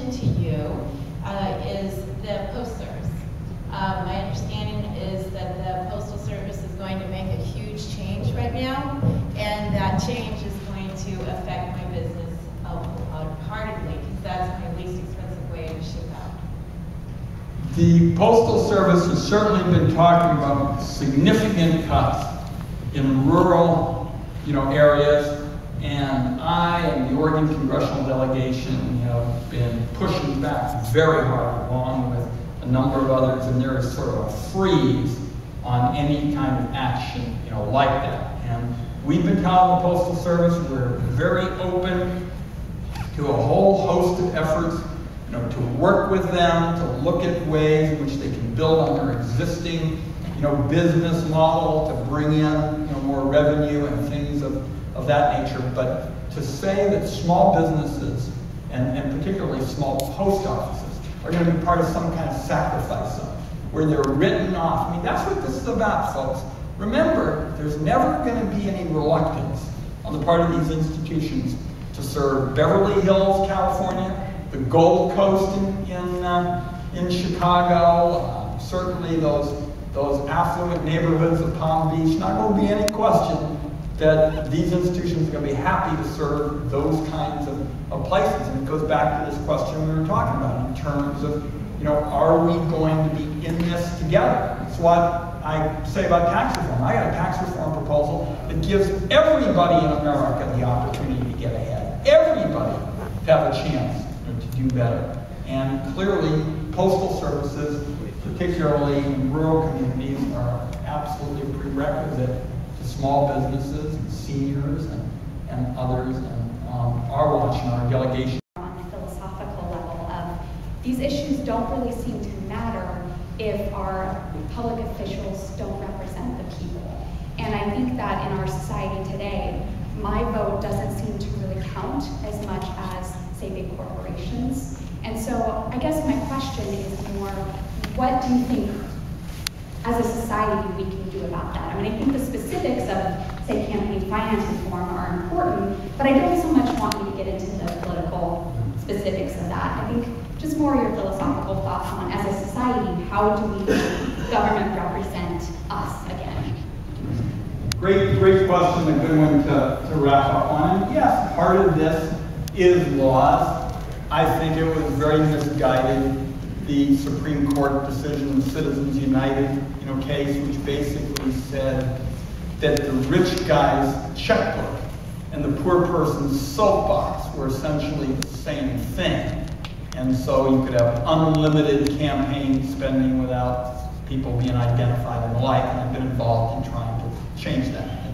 question to you is the Post Service. My understanding is that the Postal Service is going to make a huge change right now, and that change is going to affect my business wholeheartedly, because that's my least expensive way to ship out. The Postal Service has certainly been talking about significant cuts in rural, areas, and I and the Oregon Congressional Delegation have been pushing back very hard, along with a number of others, and there is sort of a freeze on any kind of action, like that. And we've been telling the Postal Service we're very open to a whole host of efforts, to work with them, to look at ways in which they can build on their existing, business model to bring in, more revenue and things of that nature. But to say that small businesses, and particularly small post offices, are going to be part of some kind of sacrifice zone, where they're written off. I mean, that's what this is about, folks. Remember, there's never going to be any reluctance on the part of these institutions to serve Beverly Hills, California, the Gold Coast in Chicago, certainly those affluent neighborhoods of Palm Beach. Not going to be any question that these institutions are going to be happy to serve those kinds of places. And it goes back to this question we were talking about in terms of, are we going to be in this together? That's what I say about tax reform. I got a tax reform proposal that gives everybody in America the opportunity to get ahead. Everybody to have a chance to do better. And clearly, postal services, particularly in rural communities, are absolutely a prerequisite to small businesses and seniors and others. And are watching our delegation. On a philosophical level of these issues don't really seem to matter if our public officials don't represent the people. And I think that in our society today, my vote doesn't seem to really count as much as, say, big corporations. And so I guess my question is more, what do you think as a society we can do about that? I mean, I think the specifics of, say, campaign finance reform are important, but I don't so much want you to get into the political specifics of that. I think just more your philosophical thoughts on, as a society, how do we government represent us again? Great question, a good one to wrap up on. And yes, part of this is laws. I think it was very misguided, the Supreme Court decision, Citizens United, case, which basically said that the rich guy's checkbook and the poor person's soapbox were essentially the same thing. And so you could have unlimited campaign spending without people being identified and the like, and I've been involved in trying to change that.